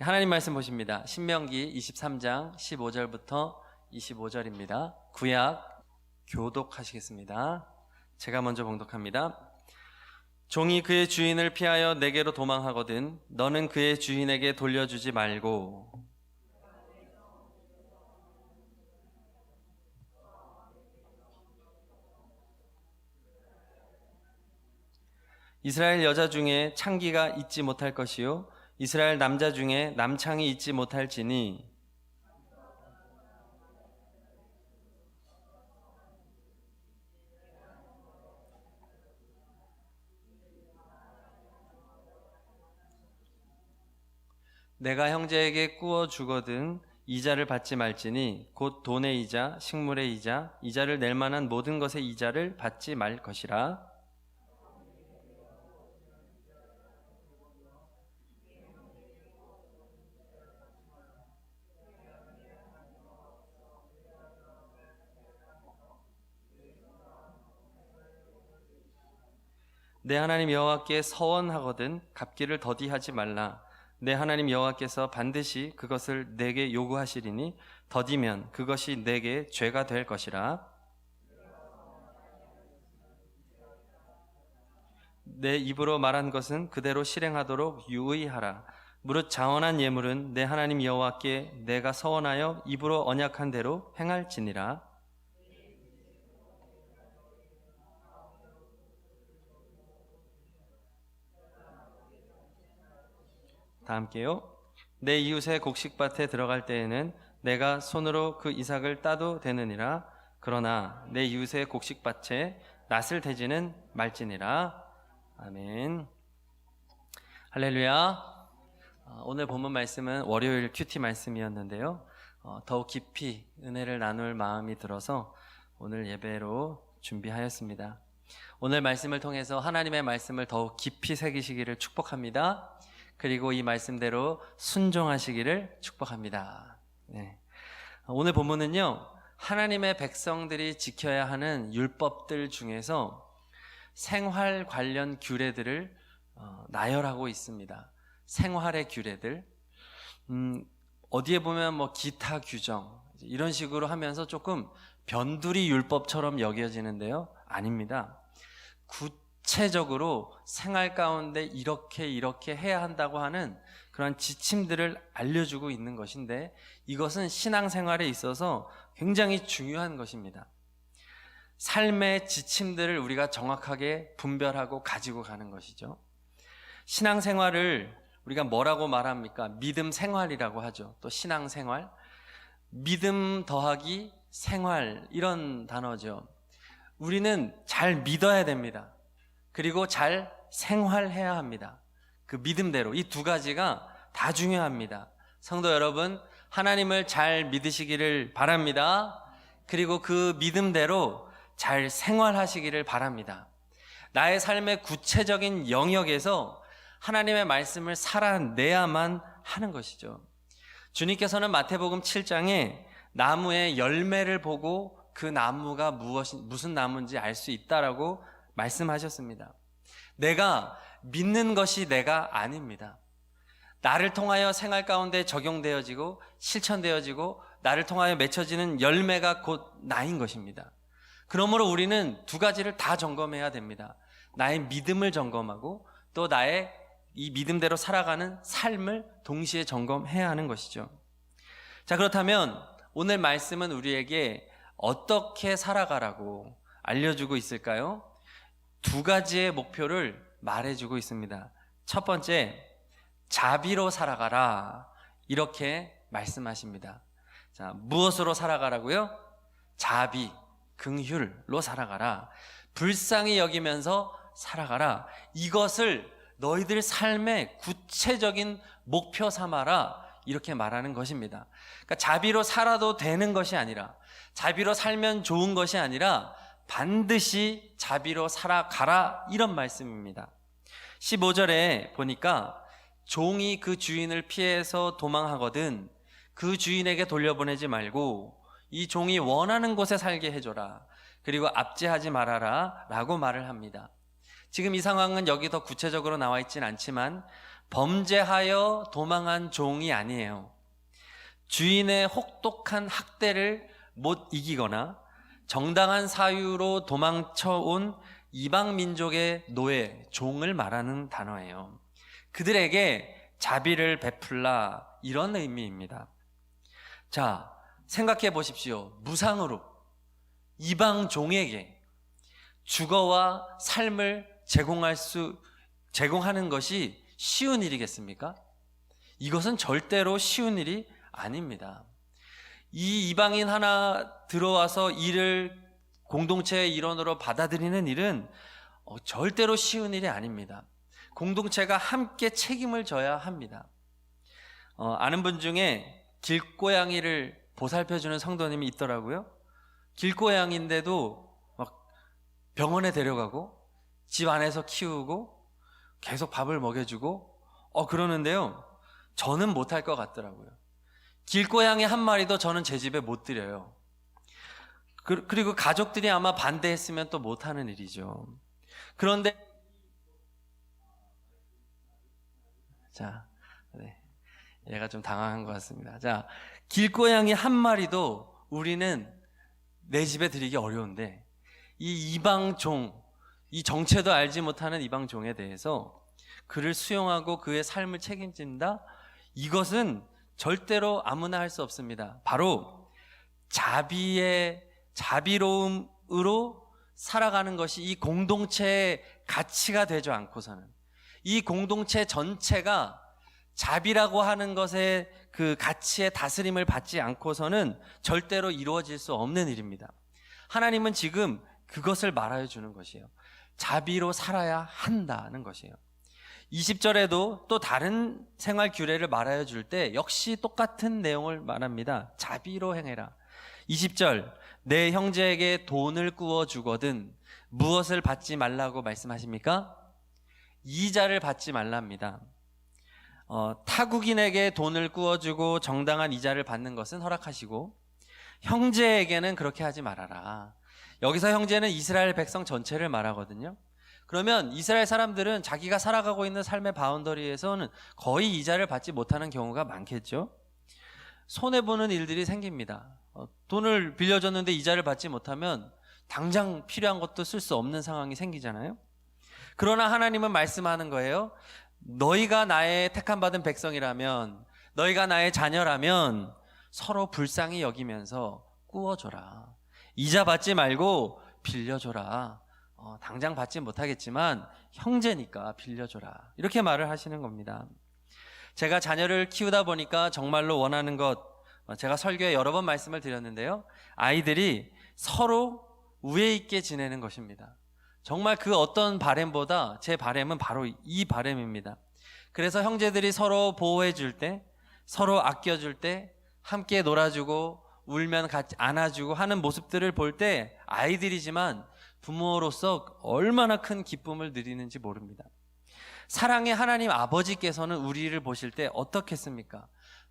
하나님 말씀 보십니다. 신명기 23장 15절부터 25절입니다. 구약 교독하시겠습니다. 제가 먼저 봉독합니다. 종이 그의 주인을 피하여 내게로 도망하거든 너는 그의 주인에게 돌려주지 말고 이스라엘 여자 중에 창기가 있지 못할 것이요 이스라엘 남자 중에 남창이 있지 못할지니 내가 형제에게 꾸어 주거든 이자를 받지 말지니 곧 돈의 이자, 식물의 이자, 이자를 낼 만한 모든 것의 이자를 받지 말 것이라. 내 하나님 여호와께 서원하거든 갚기를 더디하지 말라. 내 하나님 여호와께서 반드시 그것을 내게 요구하시리니 더디면 그것이 내게 죄가 될 것이라. 내 입으로 말한 것은 그대로 실행하도록 유의하라. 무릇 자원한 예물은 내 하나님 여호와께 내가 서원하여 입으로 언약한 대로 행할지니라. 다 함께요. 내 이웃의 곡식밭에 들어갈 때에는 내가 손으로 그 이삭을 따도 되느니라. 그러나 내 이웃의 곡식밭에 낫을 대지는 말지니라. 아멘. 할렐루야. 오늘 본문 말씀은 월요일 큐티 말씀이었는데요. 더욱 깊이 은혜를 나눌 마음이 들어서 오늘 예배로 준비하였습니다. 오늘 말씀을 통해서 하나님의 말씀을 더욱 깊이 새기시기를 축복합니다. 그리고 이 말씀대로 순종하시기를 축복합니다. 네. 오늘 본문은요, 하나님의 백성들이 지켜야 하는 율법들 중에서 생활 관련 규례들을 나열하고 있습니다. 생활의 규례들. 어디에 보면 뭐 기타 규정 이런 식으로 하면서 조금 변두리 율법처럼 여겨지는데요, 아닙니다. 구체적으로 생활 가운데 이렇게 해야 한다고 하는 그런 지침들을 알려주고 있는 것인데 이것은 신앙생활에 있어서 굉장히 중요한 것입니다. 삶의 지침들을 우리가 정확하게 분별하고 가지고 가는 것이죠. 신앙생활을 우리가 뭐라고 말합니까? 믿음 생활이라고 하죠. 또 신앙생활, 믿음 더하기 생활 이런 단어죠. 우리는 잘 믿어야 됩니다. 그리고 잘 생활해야 합니다. 그 믿음대로 이 두 가지가 다 중요합니다. 성도 여러분, 하나님을 잘 믿으시기를 바랍니다. 그리고 그 믿음대로 잘 생활하시기를 바랍니다. 나의 삶의 구체적인 영역에서 하나님의 말씀을 살아내야만 하는 것이죠. 주님께서는 마태복음 7장에 나무의 열매를 보고 그 나무가 무슨 나무인지 알 수 있다라고 말씀하셨습니다. 내가 믿는 것이 내가 아닙니다. 나를 통하여 생활 가운데 적용되어지고 실천되어지고 나를 통하여 맺혀지는 열매가 곧 나인 것입니다. 그러므로 우리는 두 가지를 다 점검해야 됩니다. 나의 믿음을 점검하고 또 나의 이 믿음대로 살아가는 삶을 동시에 점검해야 하는 것이죠. 자, 그렇다면 오늘 말씀은 우리에게 어떻게 살아가라고 알려주고 있을까요? 두 가지의 목표를 말해주고 있습니다. 첫 번째, 자비로 살아가라 이렇게 말씀하십니다. 자, 무엇으로 살아가라고요? 자비, 긍휼로 살아가라. 불쌍히 여기면서 살아가라. 이것을 너희들 삶의 구체적인 목표 삼아라 이렇게 말하는 것입니다. 그러니까 자비로 살아도 되는 것이 아니라 자비로 살면 좋은 것이 아니라 반드시 자비로 살아가라 이런 말씀입니다. 15절에 보니까 종이 그 주인을 피해서 도망하거든 그 주인에게 돌려보내지 말고 이 종이 원하는 곳에 살게 해줘라. 그리고 압제하지 말아라 라고 말을 합니다. 지금 이 상황은 여기 더 구체적으로 나와 있진 않지만 범죄하여 도망한 종이 아니에요. 주인의 혹독한 학대를 못 이기거나 정당한 사유로 도망쳐온 이방 민족의 노예, 종을 말하는 단어예요. 그들에게 자비를 베풀라, 이런 의미입니다. 자, 생각해 보십시오. 무상으로 이방 종에게 주거와 삶을 제공하는 것이 쉬운 일이겠습니까? 이것은 절대로 쉬운 일이 아닙니다. 이 이방인 하나 들어와서 이를 공동체의 일원으로 받아들이는 일은 절대로 쉬운 일이 아닙니다. 공동체가 함께 책임을 져야 합니다. 아는 분 중에 길고양이를 보살펴주는 성도님이 있더라고요. 길고양이인데도 막 병원에 데려가고 집 안에서 키우고 계속 밥을 먹여주고 그러는데요. 저는 못할 것 같더라고요. 길고양이 한 마리도 저는 제 집에 못 들여요. 그리고 가족들이 아마 반대했으면 또 못하는 일이죠. 그런데 자, 네. 얘가 좀 당황한 것 같습니다. 자, 길고양이 한 마리도 우리는 내 집에 들이기 어려운데 이 이방종, 이 정체도 알지 못하는 이방종에 대해서 그를 수용하고 그의 삶을 책임진다? 이것은 절대로 아무나 할 수 없습니다. 바로 자비로움으로 살아가는 것이 이 공동체의 가치가 되지 않고서는, 이 공동체 전체가 자비라고 하는 것의 그 가치의 다스림을 받지 않고서는 절대로 이루어질 수 없는 일입니다. 하나님은 지금 그것을 말하여 주는 것이에요. 자비로 살아야 한다는 것이에요. 20절에도 또 다른 생활 규례를 말하여 줄 때 역시 똑같은 내용을 말합니다. 자비로 행해라. 20절, 내 형제에게 돈을 꾸어 주거든 무엇을 받지 말라고 말씀하십니까? 이자를 받지 말랍니다. 타국인에게 돈을 꾸어주고 정당한 이자를 받는 것은 허락하시고 형제에게는 그렇게 하지 말아라. 여기서 형제는 이스라엘 백성 전체를 말하거든요. 그러면 이스라엘 사람들은 자기가 살아가고 있는 삶의 바운더리에서는 거의 이자를 받지 못하는 경우가 많겠죠. 손해보는 일들이 생깁니다. 돈을 빌려줬는데 이자를 받지 못하면 당장 필요한 것도 쓸 수 없는 상황이 생기잖아요. 그러나 하나님은 말씀하는 거예요. 너희가 나의 택함받은 백성이라면, 너희가 나의 자녀라면 서로 불쌍히 여기면서 꾸어줘라. 이자 받지 말고 빌려줘라. 당장 받지 못하겠지만 형제니까 빌려줘라. 이렇게 말을 하시는 겁니다. 제가 자녀를 키우다 보니까 정말로 원하는 것, 제가 설교에 여러 번 말씀을 드렸는데요. 아이들이 서로 우애 있게 지내는 것입니다. 정말 그 어떤 바램보다 제 바램은 바로 이 바램입니다. 그래서 형제들이 서로 보호해 줄 때, 서로 아껴줄 때, 함께 놀아주고 울면 같이 안아주고 하는 모습들을 볼 때 아이들이지만 부모로서 얼마나 큰 기쁨을 누리는지 모릅니다. 사랑의 하나님 아버지께서는 우리를 보실 때 어떻겠습니까?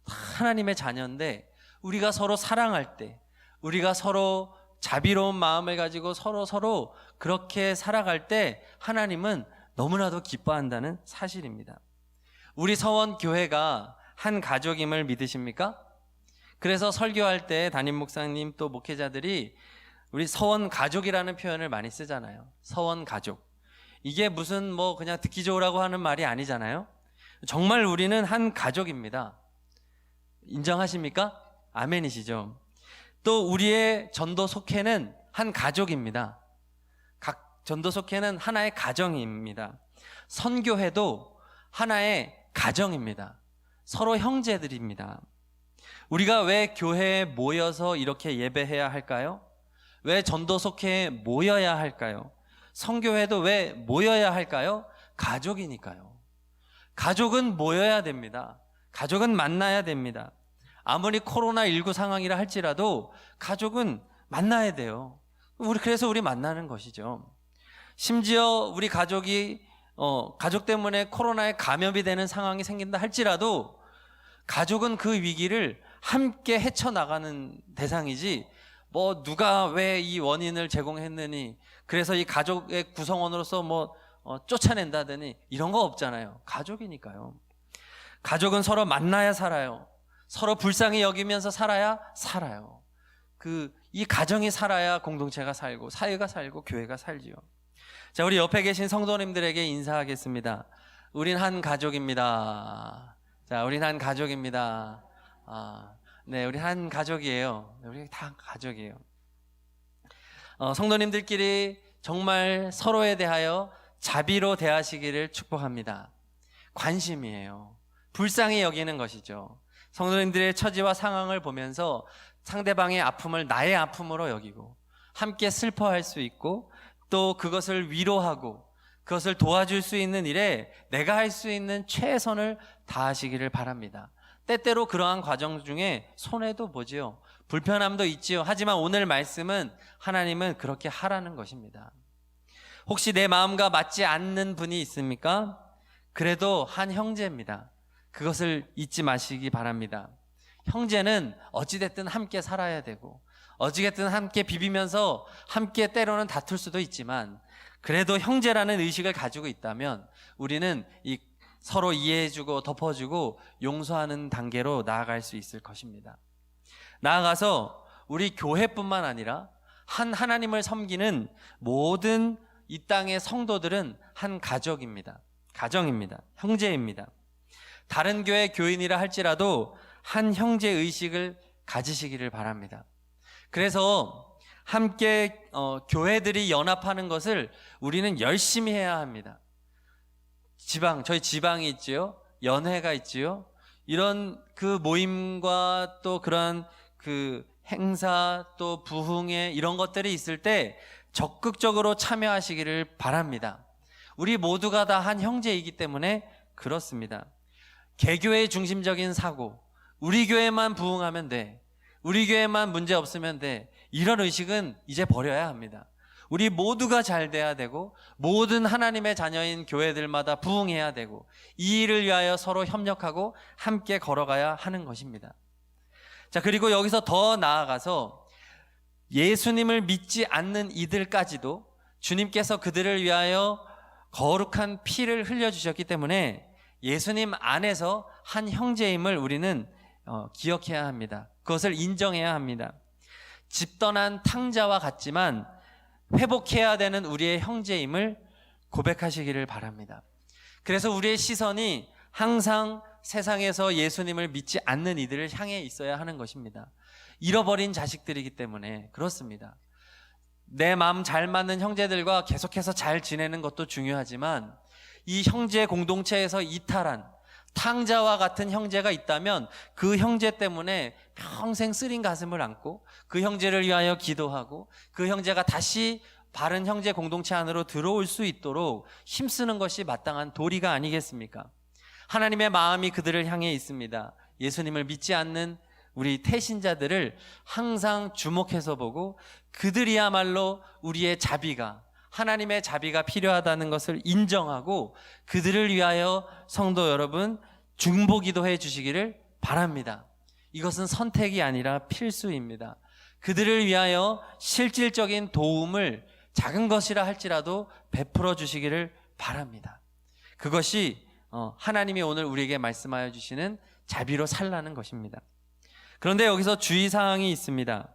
하나님의 자녀인데 우리가 서로 사랑할 때, 우리가 서로 자비로운 마음을 가지고 서로 그렇게 살아갈 때 하나님은 너무나도 기뻐한다는 사실입니다. 우리 서원교회가 한 가족임을 믿으십니까? 그래서 설교할 때 담임 목사님 또 목회자들이 우리 서원가족이라는 표현을 많이 쓰잖아요. 서원가족. 이게 무슨 그냥 듣기 좋으라고 하는 말이 아니잖아요. 정말 우리는 한 가족입니다. 인정하십니까? 아멘이시죠? 또 우리의 전도 속회는 한 가족입니다. 각 전도 속회는 하나의 가정입니다. 선교회도 하나의 가정입니다. 서로 형제들입니다. 우리가 왜 교회에 모여서 이렇게 예배해야 할까요? 왜 전도 속회에 모여야 할까요? 선교회도 왜 모여야 할까요? 가족이니까요. 가족은 모여야 됩니다. 가족은 만나야 됩니다. 아무리 코로나19 상황이라 할지라도 가족은 만나야 돼요. 그래서 우리 만나는 것이죠. 심지어 우리 가족이 가족 때문에 코로나에 감염이 되는 상황이 생긴다 할지라도 가족은 그 위기를 함께 헤쳐나가는 대상이지 누가 왜 이 원인을 제공했느니, 그래서 이 가족의 구성원으로서 쫓아낸다더니 이런 거 없잖아요. 가족이니까요. 가족은 서로 만나야 살아요. 서로 불쌍히 여기면서 살아야 살아요. 이 가정이 살아야 공동체가 살고 사회가 살고 교회가 살지요. 자, 우리 옆에 계신 성도님들에게 인사하겠습니다. 우린 한 가족입니다. 자, 우린 한 가족입니다. 네, 우리 한 가족이에요. 우리 다 가족이에요. 성도님들끼리 정말 서로에 대하여 자비로 대하시기를 축복합니다. 관심이에요. 불쌍히 여기는 것이죠. 성도님들의 처지와 상황을 보면서 상대방의 아픔을 나의 아픔으로 여기고 함께 슬퍼할 수 있고 또 그것을 위로하고 그것을 도와줄 수 있는 일에 내가 할 수 있는 최선을 다하시기를 바랍니다. 때때로 그러한 과정 중에 손해도 보지요. 불편함도 있지요. 하지만 오늘 말씀은 하나님은 그렇게 하라는 것입니다. 혹시 내 마음과 맞지 않는 분이 있습니까? 그래도 한 형제입니다. 그것을 잊지 마시기 바랍니다. 형제는 어찌됐든 함께 살아야 되고 어찌됐든 함께 비비면서 함께 때로는 다툴 수도 있지만 그래도 형제라는 의식을 가지고 있다면 우리는 서로 이해해주고 덮어주고 용서하는 단계로 나아갈 수 있을 것입니다. 나아가서 우리 교회뿐만 아니라 하나님을 섬기는 모든 이 땅의 성도들은 한 가족입니다. 가정입니다. 형제입니다. 다른 교회 교인이라 할지라도 한 형제 의식을 가지시기를 바랍니다. 그래서 함께 교회들이 연합하는 것을 우리는 열심히 해야 합니다. 저희 지방이 있지요. 연회가 있지요. 이런 그 모임과 또 그런 그 행사 또 부흥회 이런 것들이 있을 때 적극적으로 참여하시기를 바랍니다. 우리 모두가 다 한 형제이기 때문에 그렇습니다. 개교의 중심적인 사고, 우리 교회만 부흥하면 돼, 우리 교회만 문제 없으면 돼, 이런 의식은 이제 버려야 합니다. 우리 모두가 잘 돼야 되고 모든 하나님의 자녀인 교회들마다 부흥해야 되고 이 일을 위하여 서로 협력하고 함께 걸어가야 하는 것입니다. 자, 그리고 여기서 더 나아가서 예수님을 믿지 않는 이들까지도 주님께서 그들을 위하여 거룩한 피를 흘려주셨기 때문에 예수님 안에서 한 형제임을 우리는 기억해야 합니다. 그것을 인정해야 합니다. 집 떠난 탕자와 같지만 회복해야 되는 우리의 형제임을 고백하시기를 바랍니다. 그래서 우리의 시선이 항상 세상에서 예수님을 믿지 않는 이들을 향해 있어야 하는 것입니다. 잃어버린 자식들이기 때문에 그렇습니다. 내 마음 잘 맞는 형제들과 계속해서 잘 지내는 것도 중요하지만 이 형제 공동체에서 이탈한 탕자와 같은 형제가 있다면 그 형제 때문에 평생 쓰린 가슴을 안고 그 형제를 위하여 기도하고 그 형제가 다시 바른 형제 공동체 안으로 들어올 수 있도록 힘쓰는 것이 마땅한 도리가 아니겠습니까? 하나님의 마음이 그들을 향해 있습니다. 예수님을 믿지 않는 우리 태신자들을 항상 주목해서 보고 그들이야말로 우리의 자비가, 하나님의 자비가 필요하다는 것을 인정하고 그들을 위하여 성도 여러분 중보기도 해 주시기를 바랍니다. 이것은 선택이 아니라 필수입니다. 그들을 위하여 실질적인 도움을 작은 것이라 할지라도 베풀어 주시기를 바랍니다. 그것이 하나님이 오늘 우리에게 말씀하여 주시는 자비로 살라는 것입니다. 그런데 여기서 주의사항이 있습니다.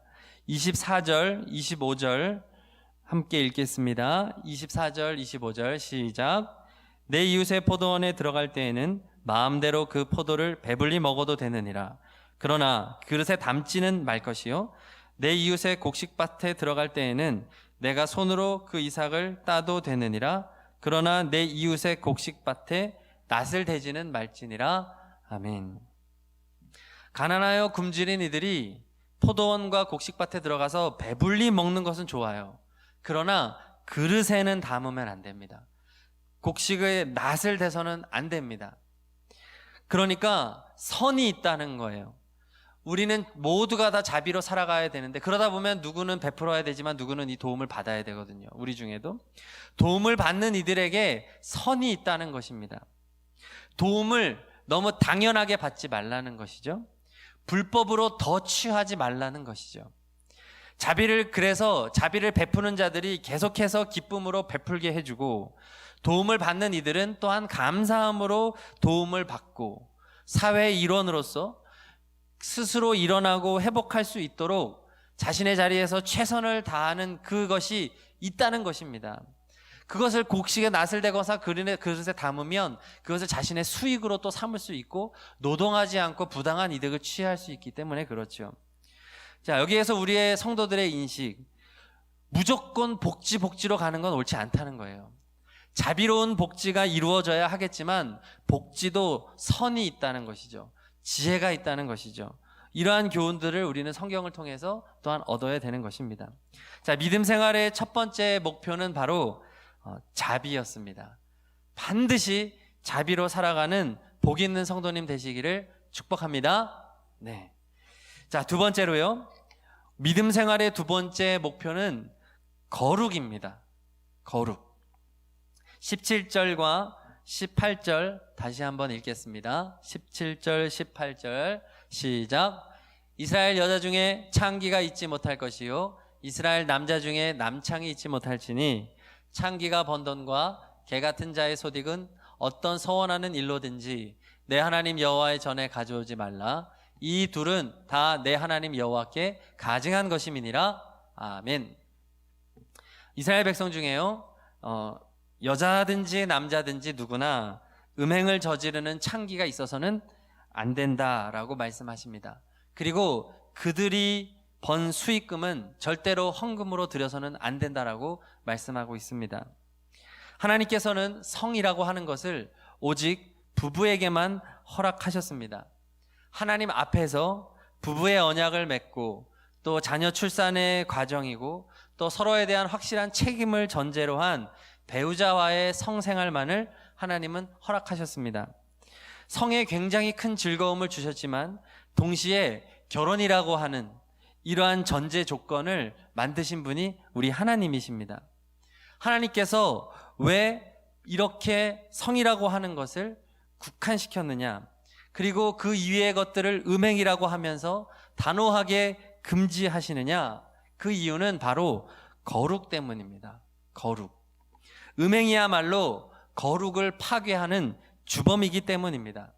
24절, 25절 함께 읽겠습니다. 24절, 25절 시작. 내 이웃의 포도원에 들어갈 때에는 마음대로 그 포도를 배불리 먹어도 되느니라. 그러나 그릇에 담지는 말 것이요. 내 이웃의 곡식밭에 들어갈 때에는 내가 손으로 그 이삭을 따도 되느니라. 그러나 내 이웃의 곡식밭에 낫을 대지는 말지니라. 아멘. 가난하여 굶주린 이들이 포도원과 곡식밭에 들어가서 배불리 먹는 것은 좋아요. 그러나 그릇에는 담으면 안 됩니다. 곡식에 낫을 대서는 안 됩니다. 그러니까 선이 있다는 거예요. 우리는 모두가 다 자비로 살아가야 되는데 그러다 보면 누구는 베풀어야 되지만 누구는 이 도움을 받아야 되거든요. 우리 중에도 도움을 받는 이들에게 선이 있다는 것입니다. 도움을 너무 당연하게 받지 말라는 것이죠. 불법으로 더 취하지 말라는 것이죠. 그래서 자비를 베푸는 자들이 계속해서 기쁨으로 베풀게 해주고, 도움을 받는 이들은 또한 감사함으로 도움을 받고, 사회의 일원으로서 스스로 일어나고 회복할 수 있도록 자신의 자리에서 최선을 다하는 그것이 있다는 것입니다. 그것을 곡식에 낫을 대거사 그릇에 담으면 그것을 자신의 수익으로 또 삼을 수 있고, 노동하지 않고 부당한 이득을 취할 수 있기 때문에 그렇죠. 자, 여기에서 우리의 성도들의 인식, 무조건 복지로 가는 건 옳지 않다는 거예요. 자비로운 복지가 이루어져야 하겠지만 복지도 선이 있다는 것이죠. 지혜가 있다는 것이죠. 이러한 교훈들을 우리는 성경을 통해서 또한 얻어야 되는 것입니다. 자, 믿음 생활의 첫 번째 목표는 바로 자비였습니다. 반드시 자비로 살아가는 복 있는 성도님 되시기를 축복합니다. 네. 자, 두 번째로요. 믿음 생활의 두 번째 목표는 거룩입니다. 거룩. 17절과 18절 다시 한번 읽겠습니다. 17절, 18절 시작. 이스라엘 여자 중에 창기가 있지 못할 것이요 이스라엘 남자 중에 남창이 있지 못할지니 창기가 번돈과 개 같은 자의 소딕은 어떤 서원하는 일로든지 내 하나님 여호와의 전에 가져오지 말라. 이 둘은 다 내 하나님 여호와께 가증한 것임이니라. 아멘. 이스라엘 백성 중에요, 여자든지 남자든지 누구나 음행을 저지르는 창기가 있어서는 안 된다라고 말씀하십니다. 그리고 그들이 번 수익금은 절대로 헌금으로 들여서는 안 된다라고 말씀하고 있습니다. 하나님께서는 성이라고 하는 것을 오직 부부에게만 허락하셨습니다. 하나님 앞에서 부부의 언약을 맺고 또 자녀 출산의 과정이고 또 서로에 대한 확실한 책임을 전제로 한 배우자와의 성생활만을 하나님은 허락하셨습니다. 성에 굉장히 큰 즐거움을 주셨지만 동시에 결혼이라고 하는 이러한 전제 조건을 만드신 분이 우리 하나님이십니다. 하나님께서 왜 이렇게 성이라고 하는 것을 국한시켰느냐, 그리고 그 이외의 것들을 음행이라고 하면서 단호하게 금지하시느냐, 그 이유는 바로 거룩 때문입니다. 거룩. 음행이야말로 거룩을 파괴하는 주범이기 때문입니다.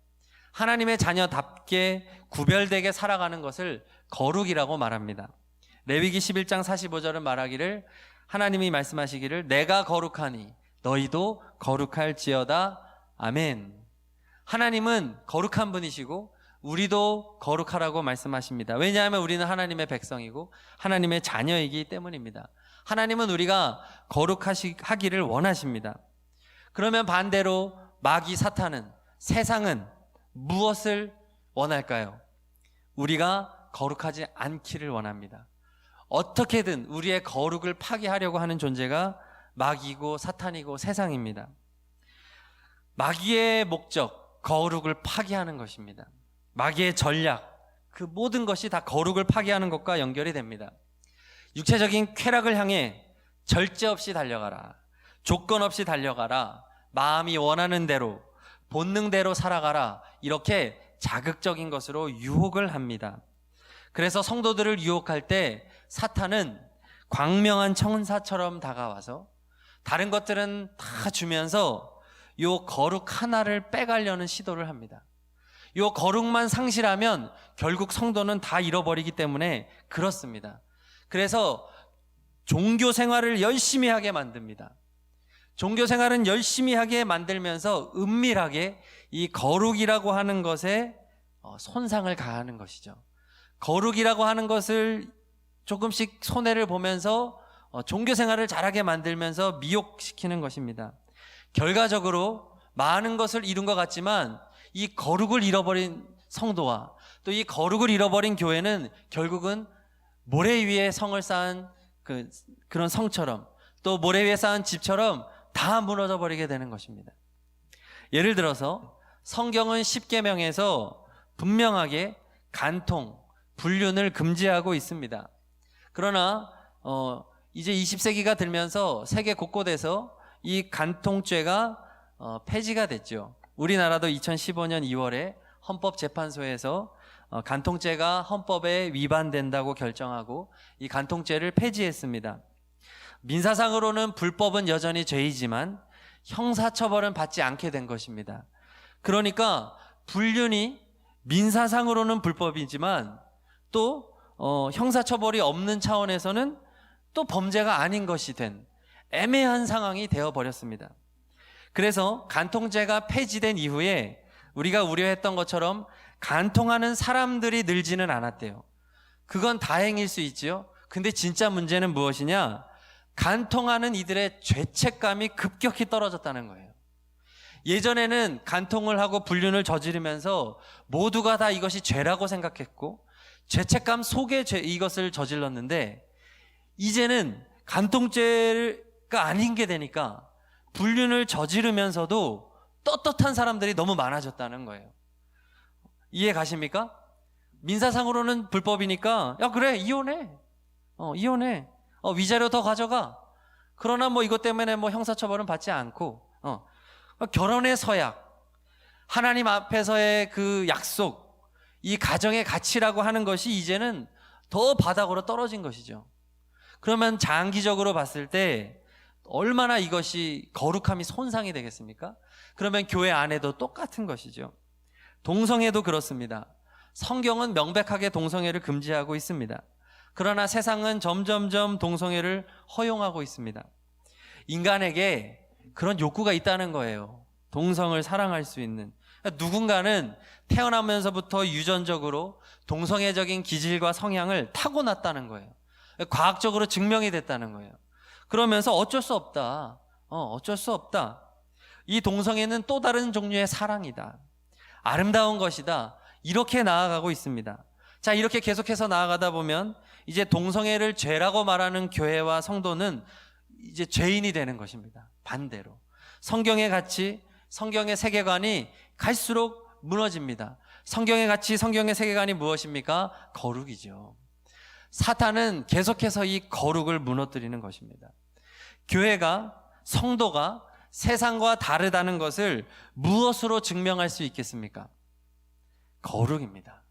하나님의 자녀답게 구별되게 살아가는 것을 거룩이라고 말합니다. 레위기 11장 45절은 말하기를, 하나님이 말씀하시기를 내가 거룩하니 너희도 거룩할지어다. 아멘. 하나님은 거룩한 분이시고 우리도 거룩하라고 말씀하십니다. 왜냐하면 우리는 하나님의 백성이고 하나님의 자녀이기 때문입니다. 하나님은 우리가 거룩하기를 원하십니다. 그러면 반대로 마귀 사탄은, 세상은 무엇을 원할까요? 우리가 거룩하지 않기를 원합니다. 어떻게든 우리의 거룩을 파괴하려고 하는 존재가 마귀고 사탄이고 세상입니다. 마귀의 목적, 거룩을 파괴하는 것입니다. 마귀의 전략, 그 모든 것이 다 거룩을 파괴하는 것과 연결이 됩니다. 육체적인 쾌락을 향해 절제 없이 달려가라, 조건 없이 달려가라, 마음이 원하는 대로 본능대로 살아가라, 이렇게 자극적인 것으로 유혹을 합니다. 그래서 성도들을 유혹할 때 사탄은 광명한 천사처럼 다가와서 다른 것들은 다 주면서 요 거룩 하나를 빼가려는 시도를 합니다. 요 거룩만 상실하면 결국 성도는 다 잃어버리기 때문에 그렇습니다. 그래서 종교 생활을 열심히 하게 만듭니다. 종교 생활은 열심히 하게 만들면서 은밀하게 이 거룩이라고 하는 것에 손상을 가하는 것이죠. 거룩이라고 하는 것을 조금씩 손해를 보면서 종교 생활을 잘하게 만들면서 미혹시키는 것입니다. 결과적으로 많은 것을 이룬 것 같지만 이 거룩을 잃어버린 성도와 또 이 거룩을 잃어버린 교회는 결국은 모래 위에 성을 쌓은 그런 성처럼, 또 모래 위에 쌓은 집처럼 다 무너져 버리게 되는 것입니다. 예를 들어서 성경은 십계명에서 분명하게 간통, 불륜을 금지하고 있습니다. 그러나 이제 20세기가 들면서 세계 곳곳에서 이 간통죄가 폐지가 됐죠. 우리나라도 2015년 2월에 헌법재판소에서 간통죄가 헌법에 위반된다고 결정하고 이 간통죄를 폐지했습니다. 민사상으로는 불법은 여전히 죄이지만 형사처벌은 받지 않게 된 것입니다. 그러니까 불륜이 민사상으로는 불법이지만 또 형사처벌이 없는 차원에서는 또 범죄가 아닌 것이 된 애매한 상황이 되어버렸습니다. 그래서 간통죄가 폐지된 이후에 우리가 우려했던 것처럼 간통하는 사람들이 늘지는 않았대요. 그건 다행일 수 있지요. 근데 진짜 문제는 무엇이냐? 간통하는 이들의 죄책감이 급격히 떨어졌다는 거예요. 예전에는 간통을 하고 불륜을 저지르면서 모두가 다 이것이 죄라고 생각했고 죄책감 속에 이것을 저질렀는데 이제는 간통죄가 아닌 게 되니까 불륜을 저지르면서도 떳떳한 사람들이 너무 많아졌다는 거예요. 이해 가십니까? 민사상으로는 불법이니까 야 그래 이혼해. 이혼해. 위자료 더 가져가. 그러나 뭐 이것 때문에 뭐 형사처벌은 받지 않고 결혼의 서약, 하나님 앞에서의 그 약속, 이 가정의 가치라고 하는 것이 이제는 더 바닥으로 떨어진 것이죠. 그러면 장기적으로 봤을 때 얼마나 이것이 거룩함이 손상이 되겠습니까? 그러면 교회 안에도 똑같은 것이죠. 동성애도 그렇습니다. 성경은 명백하게 동성애를 금지하고 있습니다. 그러나 세상은 점점점 동성애를 허용하고 있습니다. 인간에게 그런 욕구가 있다는 거예요. 동성을 사랑할 수 있는. 누군가는 태어나면서부터 유전적으로 동성애적인 기질과 성향을 타고났다는 거예요. 과학적으로 증명이 됐다는 거예요. 그러면서 어쩔 수 없다. 어쩔 수 없다. 이 동성애는 또 다른 종류의 사랑이다. 아름다운 것이다. 이렇게 나아가고 있습니다. 자, 이렇게 계속해서 나아가다 보면 이제 동성애를 죄라고 말하는 교회와 성도는 이제 죄인이 되는 것입니다. 반대로. 성경의 가치, 성경의 세계관이 갈수록 무너집니다. 성경의 가치, 성경의 세계관이 무엇입니까? 거룩이죠. 사탄은 계속해서 이 거룩을 무너뜨리는 것입니다. 교회가, 성도가 세상과 다르다는 것을 무엇으로 증명할 수 있겠습니까? 거룩입니다.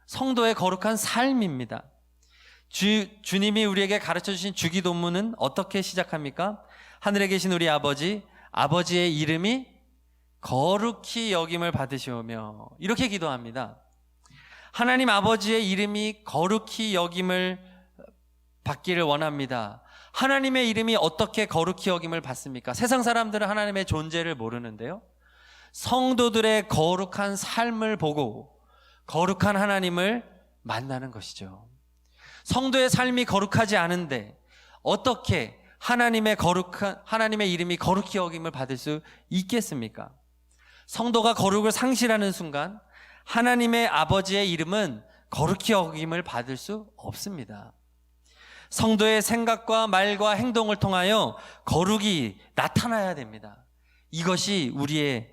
성도의 거룩한 삶입니다. 주님이 우리에게 가르쳐 주신 주기도문은 어떻게 시작합니까? 하늘에 계신 우리 아버지, 아버지의 이름이 거룩히 여김을 받으시오며 이렇게 기도합니다. 하나님 아버지의 이름이 거룩히 여김을 받기를 원합니다. 하나님의 이름이 어떻게 거룩히 여김을 받습니까? 세상 사람들은 하나님의 존재를 모르는데요. 성도들의 거룩한 삶을 보고 거룩한 하나님을 만나는 것이죠. 성도의 삶이 거룩하지 않은데 어떻게 하나님의 이름이 거룩히 여김을 받을 수 있겠습니까? 성도가 거룩을 상실하는 순간 하나님의 아버지의 이름은 거룩히 여김을 받을 수 없습니다. 성도의 생각과 말과 행동을 통하여 거룩이 나타나야 됩니다. 이것이 우리의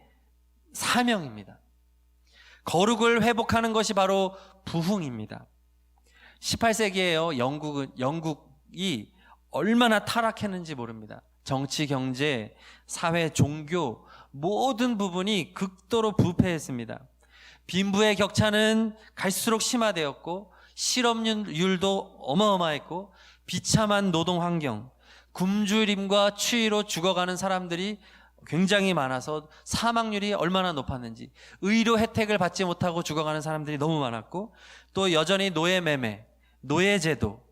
사명입니다. 거룩을 회복하는 것이 바로 부흥입니다. 18세기에요. 영국이 얼마나 타락했는지 모릅니다. 정치, 경제, 사회, 종교 모든 부분이 극도로 부패했습니다. 빈부의 격차는 갈수록 심화되었고 실업률도 어마어마했고 비참한 노동 환경, 굶주림과 추위로 죽어가는 사람들이 굉장히 많아서 사망률이 얼마나 높았는지, 의료 혜택을 받지 못하고 죽어가는 사람들이 너무 많았고, 또 여전히 노예매매, 노예제도,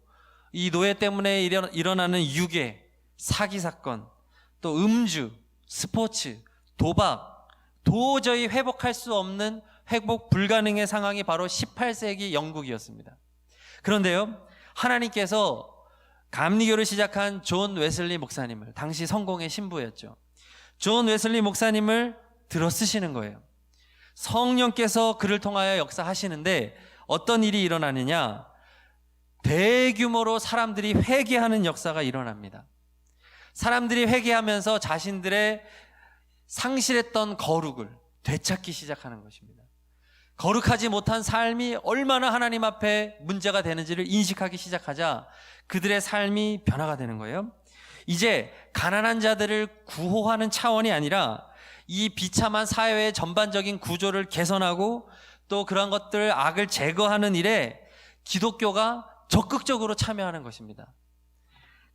이 노예 때문에 일어나는 유괴, 사기 사건, 또 음주, 스포츠, 도박, 도저히 회복할 수 없는 회복 불가능의 상황이 바로 18세기 영국이었습니다. 그런데요, 하나님께서 감리교를 시작한 존 웨슬리 목사님을, 당시 성공의 신부였죠. 존 웨슬리 목사님을 들어 쓰시는 거예요. 성령께서 그를 통하여 역사하시는데 어떤 일이 일어나느냐? 대규모로 사람들이 회개하는 역사가 일어납니다. 사람들이 회개하면서 자신들의 상실했던 거룩을 되찾기 시작하는 것입니다. 거룩하지 못한 삶이 얼마나 하나님 앞에 문제가 되는지를 인식하기 시작하자 그들의 삶이 변화가 되는 거예요. 이제 가난한 자들을 구호하는 차원이 아니라 이 비참한 사회의 전반적인 구조를 개선하고 또 그런 것들 악을 제거하는 일에 기독교가 적극적으로 참여하는 것입니다.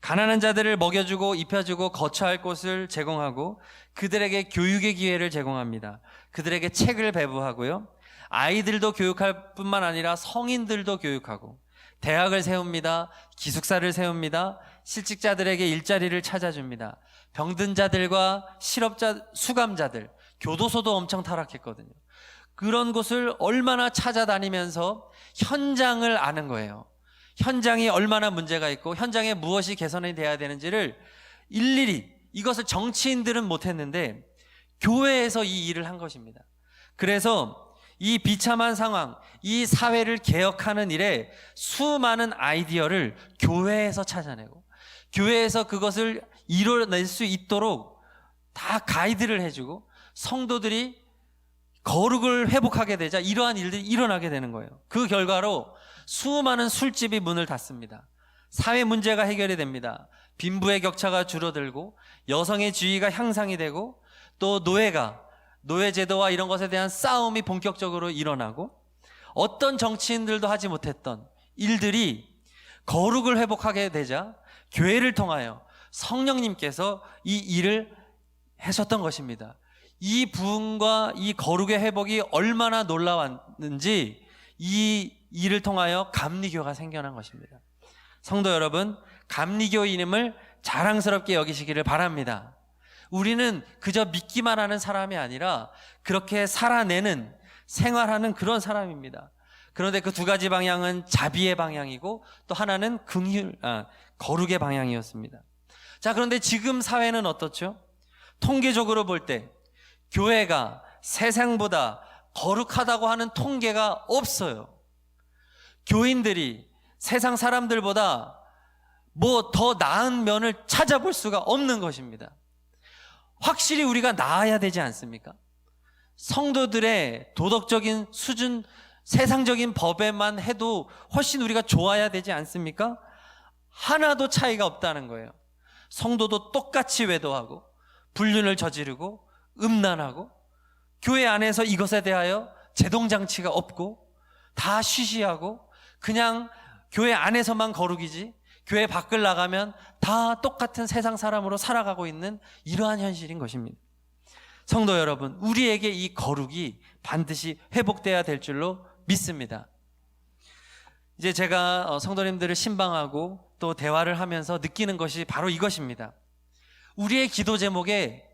가난한 자들을 먹여주고 입혀주고 거처할 곳을 제공하고 그들에게 교육의 기회를 제공합니다. 그들에게 책을 배부하고요. 아이들도 교육할 뿐만 아니라 성인들도 교육하고 대학을 세웁니다. 기숙사를 세웁니다. 실직자들에게 일자리를 찾아줍니다. 병든 자들과 실업자, 수감자들, 교도소도 엄청 타락했거든요. 그런 곳을 얼마나 찾아다니면서 현장을 아는 거예요. 현장이 얼마나 문제가 있고 현장에 무엇이 개선이 돼야 되는지를 일일이, 이것을 정치인들은 못했는데 교회에서 이 일을 한 것입니다. 그래서 이 비참한 상황, 이 사회를 개혁하는 일에 수많은 아이디어를 교회에서 찾아내고 교회에서 그것을 이뤄낼 수 있도록 다 가이드를 해주고 성도들이 거룩을 회복하게 되자 이러한 일들이 일어나게 되는 거예요. 그 결과로 수많은 술집이 문을 닫습니다. 사회 문제가 해결이 됩니다. 빈부의 격차가 줄어들고 여성의 지위가 향상이 되고 또 노예제도와 이런 것에 대한 싸움이 본격적으로 일어나고 어떤 정치인들도 하지 못했던 일들이 거룩을 회복하게 되자 교회를 통하여 성령님께서 이 일을 하셨던 것입니다. 이 부흥과 이 거룩의 회복이 얼마나 놀라웠는지 이 일을 통하여 감리교가 생겨난 것입니다. 성도 여러분, 감리교인임을 자랑스럽게 여기시기를 바랍니다. 우리는 그저 믿기만 하는 사람이 아니라 그렇게 살아내는, 생활하는 그런 사람입니다. 그런데 그 두 가지 방향은 자비의 방향이고 또 하나는 거룩의 방향이었습니다. 자, 그런데 지금 사회는 어떻죠? 통계적으로 볼 때 교회가 세상보다 거룩하다고 하는 통계가 없어요. 교인들이 세상 사람들보다 뭐 더 나은 면을 찾아볼 수가 없는 것입니다. 확실히 우리가 나아야 되지 않습니까? 성도들의 도덕적인 수준, 세상적인 법에만 해도 훨씬 우리가 좋아야 되지 않습니까? 하나도 차이가 없다는 거예요. 성도도 똑같이 외도하고 불륜을 저지르고 음란하고 교회 안에서 이것에 대하여 제동장치가 없고 다 쉬쉬하고 그냥 교회 안에서만 거룩이지 교회 밖을 나가면 다 똑같은 세상 사람으로 살아가고 있는 이러한 현실인 것입니다. 성도 여러분, 우리에게 이 거룩이 반드시 회복돼야 될 줄로 믿습니다. 이제 제가 성도님들을 신방하고 또 대화를 하면서 느끼는 것이 바로 이것입니다. 우리의 기도 제목에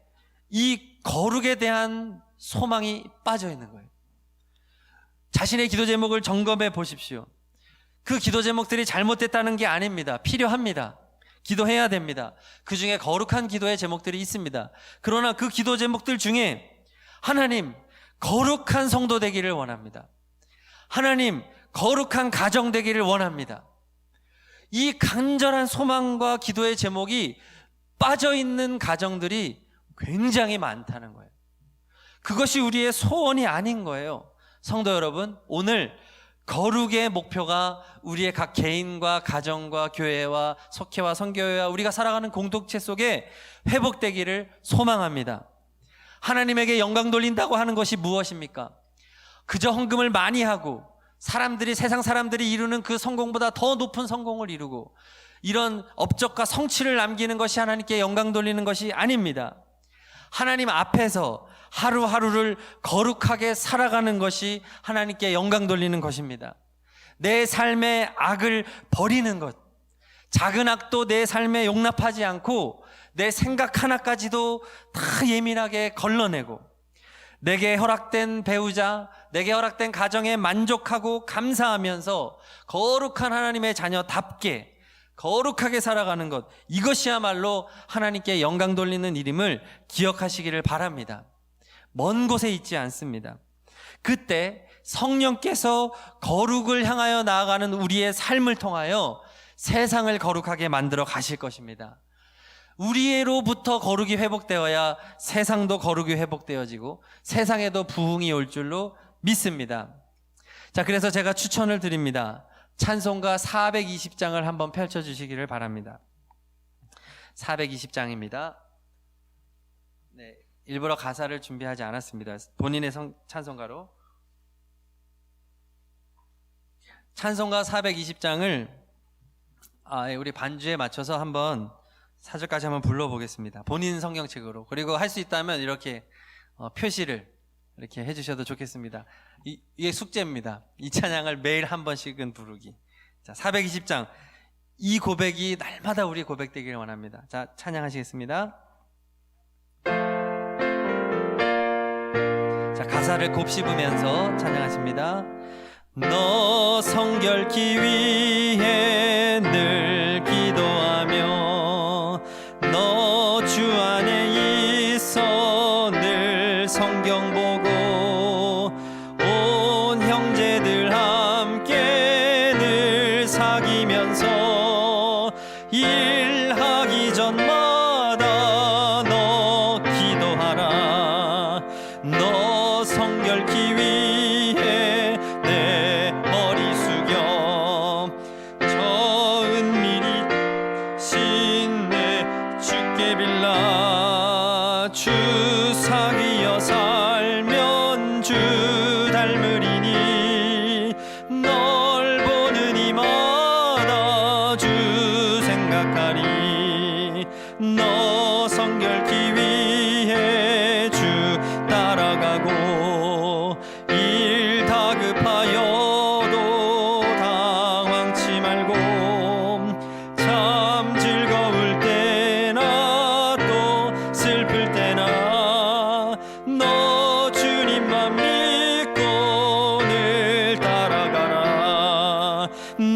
이 거룩에 대한 소망이 빠져 있는 거예요. 자신의 기도 제목을 점검해 보십시오. 그 기도 제목들이 잘못됐다는 게 아닙니다. 필요합니다. 기도해야 됩니다. 그 중에 거룩한 기도의 제목들이 있습니다. 그러나 그 기도 제목들 중에 하나님, 거룩한 성도 되기를 원합니다. 하나님, 거룩한 가정 되기를 원합니다. 이 간절한 소망과 기도의 제목이 빠져있는 가정들이 굉장히 많다는 거예요. 그것이 우리의 소원이 아닌 거예요. 성도 여러분, 오늘 거룩의 목표가 우리의 각 개인과 가정과 교회와 속회와 선교회와 우리가 살아가는 공동체 속에 회복되기를 소망합니다. 하나님에게 영광 돌린다고 하는 것이 무엇입니까? 그저 헌금을 많이 하고 세상 사람들이 이루는 그 성공보다 더 높은 성공을 이루고 이런 업적과 성취를 남기는 것이 하나님께 영광 돌리는 것이 아닙니다. 하나님 앞에서 하루하루를 거룩하게 살아가는 것이 하나님께 영광 돌리는 것입니다. 내 삶의 악을 버리는 것, 작은 악도 내 삶에 용납하지 않고 내 생각 하나까지도 다 예민하게 걸러내고 내게 허락된 배우자, 내게 허락된 가정에 만족하고 감사하면서 거룩한 하나님의 자녀답게 거룩하게 살아가는 것, 이것이야말로 하나님께 영광 돌리는 일임을 기억하시기를 바랍니다. 먼 곳에 있지 않습니다. 그때 성령께서 거룩을 향하여 나아가는 우리의 삶을 통하여 세상을 거룩하게 만들어 가실 것입니다. 우리로부터 거룩이 회복되어야 세상도 거룩이 회복되어지고 세상에도 부흥이 올 줄로 믿습니다. 자, 그래서 제가 추천을 드립니다. 찬송가 420장을 한번 펼쳐주시기를 바랍니다. 420장입니다. 네, 일부러 가사를 준비하지 않았습니다. 본인의 찬송가로. 찬송가 420장을 우리 반주에 맞춰서 한번 4절까지 한번 불러보겠습니다. 본인 성경책으로. 그리고 할 수 있다면 이렇게 표시를 이렇게 해주셔도 좋겠습니다. 이게 숙제입니다. 이 찬양을 매일 한 번씩은 부르기. 자, 420장. 이 고백이 날마다 우리 고백되기를 원합니다. 자, 찬양하시겠습니다. 자, 가사를 곱씹으면서 찬양하십니다. 너 성결케 위해 늘 기도하며 너 주 안에 있어 늘 성경 보고 온 형제들 함께 늘 사귀면서 일하기 전마다 너 기도하라. 너 성결케 위해 내 머리 숙여 저 은밀히 신내 주께 빌라. 주 사귀어 살면 주 닮으리니 널 보는 이마다 주 생각하리. 너 성결케 위해 주 따라가고 일 다급하여도 당황치 말고 참 즐거울 때나 또 슬플 때나 너 주님만 믿고 늘 따라가라.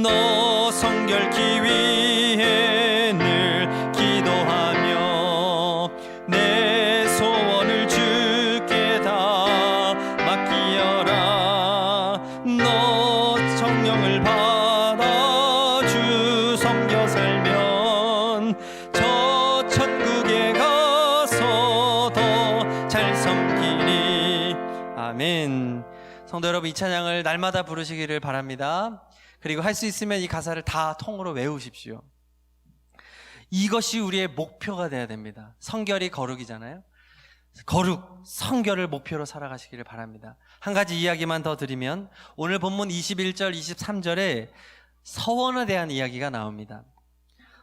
너 성결케 위해 늘 기도하며 내 소원을 주께 다 맡기어라. 너 성령을 받아 주 섬겨 살면 저 천국에 가서 더 잘 섬기리. 아멘. 성도 여러분, 이 찬양을 날마다 부르시기를 바랍니다. 그리고 할 수 있으면 이 가사를 다 통으로 외우십시오. 이것이 우리의 목표가 돼야 됩니다. 성결이 거룩이잖아요. 거룩, 성결을 목표로 살아가시기를 바랍니다. 한 가지 이야기만 더 드리면 오늘 본문 21절, 23절에 서원에 대한 이야기가 나옵니다.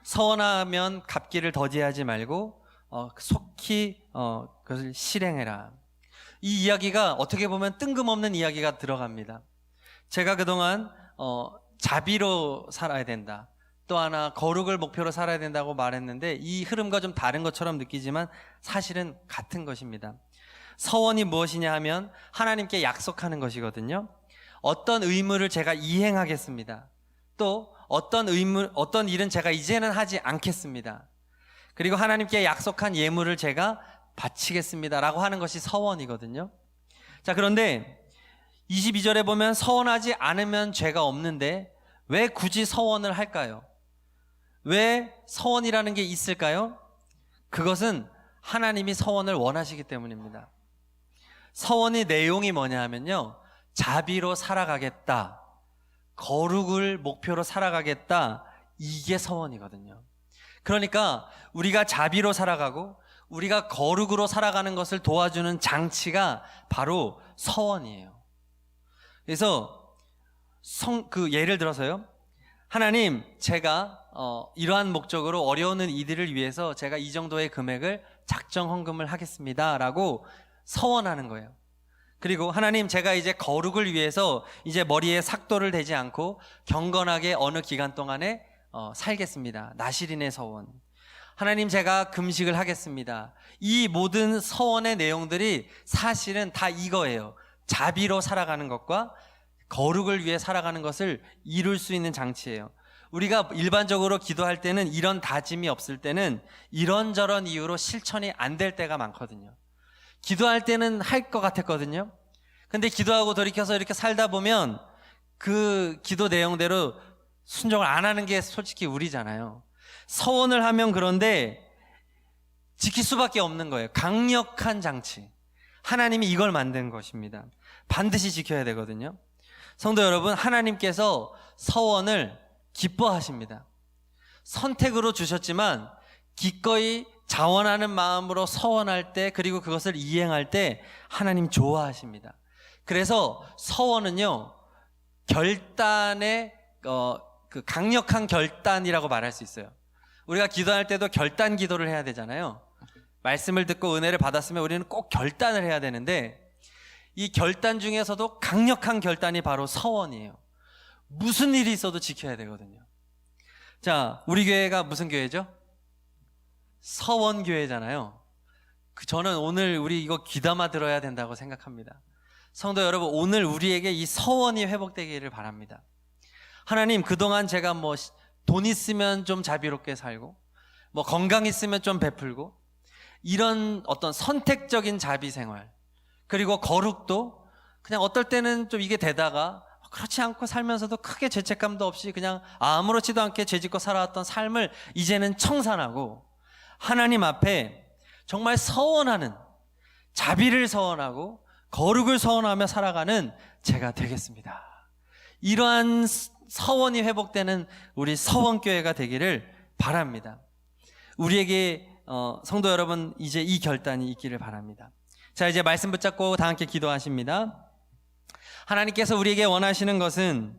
서원하면 갚기를 더디하지 말고 속히 그것을 실행해라. 이 이야기가 어떻게 보면 뜬금없는 이야기가 들어갑니다. 제가 그동안 자비로 살아야 된다, 또 하나 거룩을 목표로 살아야 된다고 말했는데 이 흐름과 좀 다른 것처럼 느끼지만 사실은 같은 것입니다. 서원이 무엇이냐 하면 하나님께 약속하는 것이거든요. 어떤 의무를 제가 이행하겠습니다. 또 어떤 일은 제가 이제는 하지 않겠습니다. 그리고 하나님께 약속한 예물을 제가 바치겠습니다 라고 하는 것이 서원이거든요. 자, 그런데 22절에 보면 서원하지 않으면 죄가 없는데 왜 굳이 서원을 할까요? 왜 서원이라는 게 있을까요? 그것은 하나님이 서원을 원하시기 때문입니다. 서원의 내용이 뭐냐 하면요, 자비로 살아가겠다, 거룩을 목표로 살아가겠다, 이게 서원이거든요. 그러니까 우리가 자비로 살아가고 우리가 거룩으로 살아가는 것을 도와주는 장치가 바로 서원이에요. 그래서 예를 들어서요, 하나님, 제가 이러한 목적으로 어려운 이들을 위해서 제가 이 정도의 금액을 작정 헌금을 하겠습니다 라고 서원하는 거예요. 그리고 하나님, 제가 이제 거룩을 위해서 이제 머리에 삭도를 대지 않고 경건하게 어느 기간 동안에 살겠습니다. 나실인의 서원. 하나님, 제가 금식을 하겠습니다. 이 모든 서원의 내용들이 사실은 다 이거예요. 자비로 살아가는 것과 거룩을 위해 살아가는 것을 이룰 수 있는 장치예요. 우리가 일반적으로 기도할 때는 이런 다짐이 없을 때는 이런저런 이유로 실천이 안 될 때가 많거든요. 기도할 때는 할 것 같았거든요. 근데 기도하고 돌이켜서 이렇게 살다 보면 그 기도 내용대로 순종을 안 하는 게 솔직히 우리잖아요. 서원을 하면 그런데 지킬 수밖에 없는 거예요. 강력한 장치. 하나님이 이걸 만든 것입니다. 반드시 지켜야 되거든요. 성도 여러분, 하나님께서 서원을 기뻐하십니다. 선택으로 주셨지만 기꺼이 자원하는 마음으로 서원할 때, 그리고 그것을 이행할 때 하나님 좋아하십니다. 그래서 서원은요, 결단의 그 강력한 결단이라고 말할 수 있어요. 우리가 기도할 때도 결단 기도를 해야 되잖아요. 말씀을 듣고 은혜를 받았으면 우리는 꼭 결단을 해야 되는데, 이 결단 중에서도 강력한 결단이 바로 서원이에요. 무슨 일이 있어도 지켜야 되거든요. 자, 우리 교회가 무슨 교회죠? 서원교회잖아요. 저는 오늘 우리 이거 귀담아 들어야 된다고 생각합니다. 성도 여러분, 오늘 우리에게 이 서원이 회복되기를 바랍니다. 하나님, 그동안 제가 돈 있으면 좀 자비롭게 살고, 건강 있으면 좀 베풀고, 이런 어떤 선택적인 자비 생활, 그리고 거룩도 그냥 어떨 때는 좀 이게 되다가 그렇지 않고 살면서도 크게 죄책감도 없이 그냥 아무렇지도 않게 죄짓고 살아왔던 삶을 이제는 청산하고 하나님 앞에 정말 서원하는, 자비를 서원하고 거룩을 서원하며 살아가는 제가 되겠습니다. 이러한 서원이 회복되는 우리 서원교회가 되기를 바랍니다. 우리에게 성도 여러분, 이제 이 결단이 있기를 바랍니다. 자, 이제 말씀 붙잡고 다 함께 기도하십니다. 하나님께서 우리에게 원하시는 것은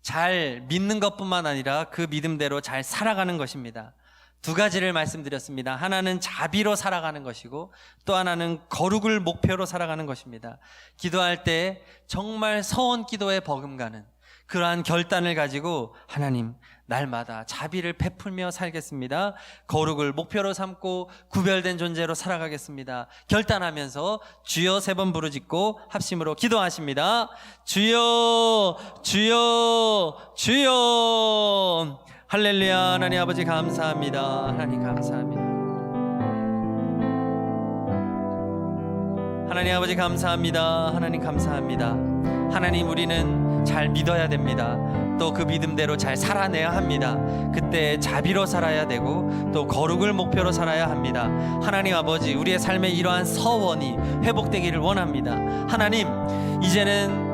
잘 믿는 것뿐만 아니라 그 믿음대로 잘 살아가는 것입니다. 두 가지를 말씀드렸습니다. 하나는 자비로 살아가는 것이고, 또 하나는 거룩을 목표로 살아가는 것입니다. 기도할 때 정말 서원 기도에 버금가는 그러한 결단을 가지고 하나님, 날마다 자비를 베풀며 살겠습니다. 거룩을 목표로 삼고 구별된 존재로 살아가겠습니다. 결단하면서 주여 3번 부르짖고 합심으로 기도하십니다. 주여, 주여, 주여. 할렐루야. 하나님 아버지 감사합니다. 하나님 감사합니다. 하나님 아버지 감사합니다. 하나님 감사합니다. 하나님, 우리는 잘 믿어야 됩니다. 또 그 믿음대로 잘 살아내야 합니다. 그때 자비로 살아야 되고 또 거룩을 목표로 살아야 합니다. 하나님 아버지, 우리의 삶에 이러한 서원이 회복되기를 원합니다. 하나님, 이제는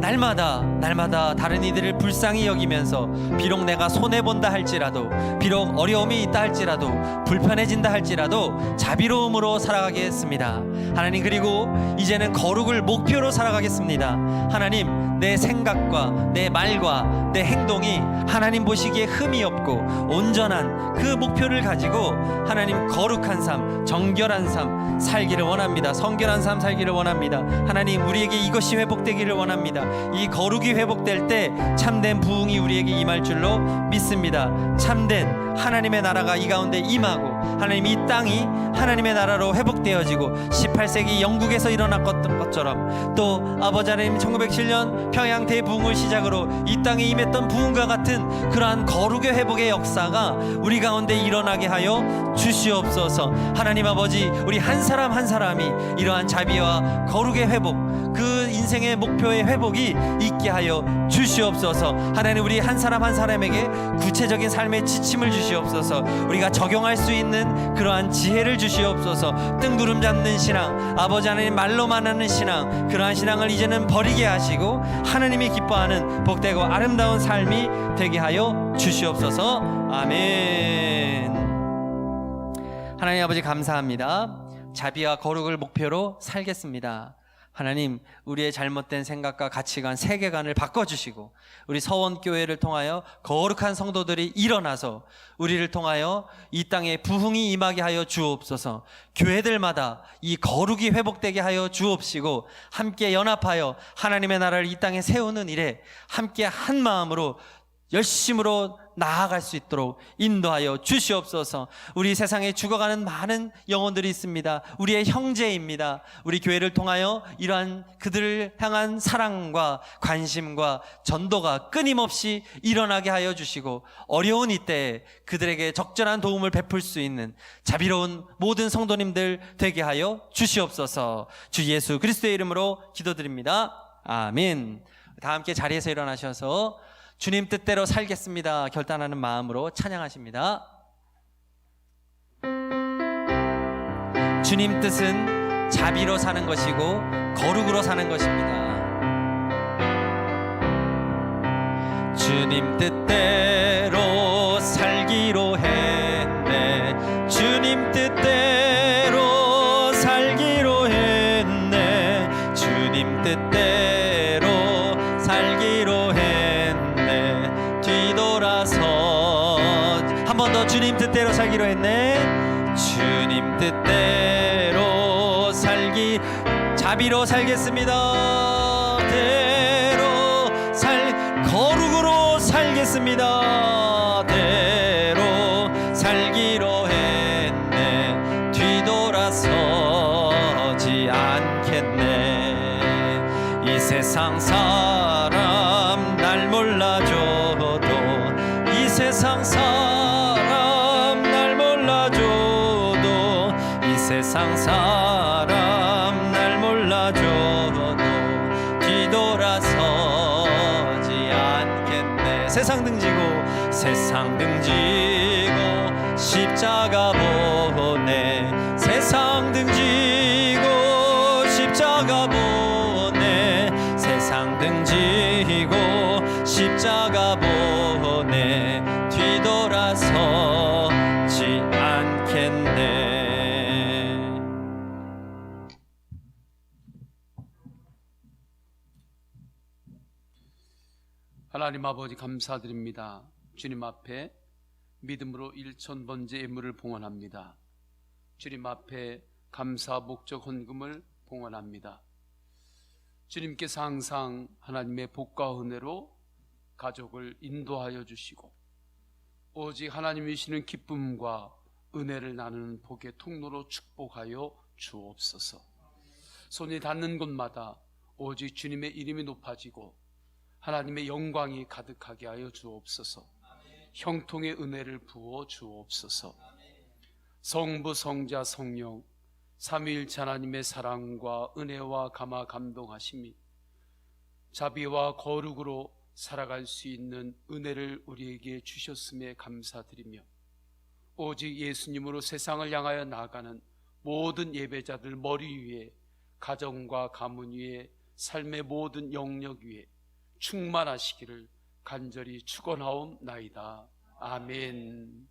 날마다 다른 이들을 불쌍히 여기면서 비록 내가 손해본다 할지라도, 비록 어려움이 있다 할지라도, 불편해진다 할지라도 자비로움으로 살아가겠습니다. 하나님, 그리고 이제는 거룩을 목표로 살아가겠습니다. 하나님, 내 생각과 내 말과 내 행동이 하나님 보시기에 흠이 없고 온전한 그 목표를 가지고 하나님, 거룩한 삶, 정결한 삶 살기를 원합니다. 성결한 삶 살기를 원합니다. 하나님, 우리에게 이것이 회복되기를 원합니다. 이 거룩이 회복될 때 참된 부흥이 우리에게 임할 줄로 믿습니다. 참된 하나님의 나라가 이 가운데 임하고, 하나님, 이 땅이 하나님의 나라로 회복되어지고 18세기 영국에서 일어났던 것처럼, 또 아버지 하나님 1907년 평양 대부흥을 시작으로 이 땅에 임했던 부흥과 같은 그러한 거룩의 회복의 역사가 우리 가운데 일어나게 하여 주시옵소서. 하나님 아버지, 우리 한 사람 한 사람이 이러한 자비와 거룩의 회복, 그 인생의 목표의 회복이 있게 하여 주시옵소서. 하나님, 우리 한 사람 한 사람에게 구체적인 삶의 지침을 주시옵소서. 우리가 적용할 수 있는 그러한 지혜를 주시옵소서. 뜬구름 잡는 신앙, 아버지 하나님 말로만 하는 신앙, 그러한 신앙을 이제는 버리게 하시고 하나님이 기뻐하는 복되고 아름다운 삶이 되게 하여 주시옵소서. 아멘. 하나님 아버지 감사합니다. 자비와 거룩을 목표로 살겠습니다. 하나님, 우리의 잘못된 생각과 가치관, 세계관을 바꿔주시고 우리 서원교회를 통하여 거룩한 성도들이 일어나서 우리를 통하여 이 땅에 부흥이 임하게 하여 주옵소서. 교회들마다 이 거룩이 회복되게 하여 주옵시고 함께 연합하여 하나님의 나라를 이 땅에 세우는 일에 함께 한 마음으로 열심으로 나아갈 수 있도록 인도하여 주시옵소서. 우리 세상에 죽어가는 많은 영혼들이 있습니다. 우리의 형제입니다. 우리 교회를 통하여 이러한 그들을 향한 사랑과 관심과 전도가 끊임없이 일어나게 하여 주시고, 어려운 이때에 그들에게 적절한 도움을 베풀 수 있는 자비로운 모든 성도님들 되게 하여 주시옵소서. 주 예수 그리스도의 이름으로 기도드립니다. 아멘. 다 함께 자리에서 일어나셔서 주님 뜻대로 살겠습니다 결단하는 마음으로 찬양하십니다. 주님 뜻은 자비로 사는 것이고 거룩으로 사는 것입니다. 주님 뜻대로 살기로 했네. 주님 뜻대로 살기로 했네. 주님 뜻대로 살기로 했네. 한 번 더 주님 뜻대로 살기로 했네. 주님 뜻대로 살기, 자비로 살겠습니다. 대로 거룩으로 살겠습니다. 대로 살기로 했네. 뒤돌아서지 않겠네. 이 세상 사람 날 몰라줘도, 이 세상 사람 날 몰라줘도, 이 세상 사람 날 몰라줘도 뒤돌아서지 않겠네. 세상 등지고, 세상 등지고 십자가 보네. 세상 등지고 십자가 보네. 세상 등지고 십자가 보네. 뒤돌아서지 않겠네. 하나님 아버지 감사드립니다. 주님 앞에 믿음으로 1000번째 예물을 봉헌합니다. 주님 앞에 감사 목적 헌금을 봉헌합니다. 주님께서 항상 하나님의 복과 은혜로 가족을 인도하여 주시고 오직 하나님이 주시는 기쁨과 은혜를 나누는 복의 통로로 축복하여 주옵소서. 손이 닿는 곳마다 오직 주님의 이름이 높아지고 하나님의 영광이 가득하게 하여 주옵소서. 형통의 은혜를 부어 주옵소서. 성부, 성자, 성령 삼위일체 하나님의 사랑과 은혜와 감화 감동하심이 자비와 거룩으로 살아갈 수 있는 은혜를 우리에게 주셨음에 감사드리며 오직 예수님으로 세상을 향하여 나아가는 모든 예배자들 머리 위에, 가정과 가문 위에, 삶의 모든 영역 위에 충만하시기를 간절히 축원하옵나이다. 아멘.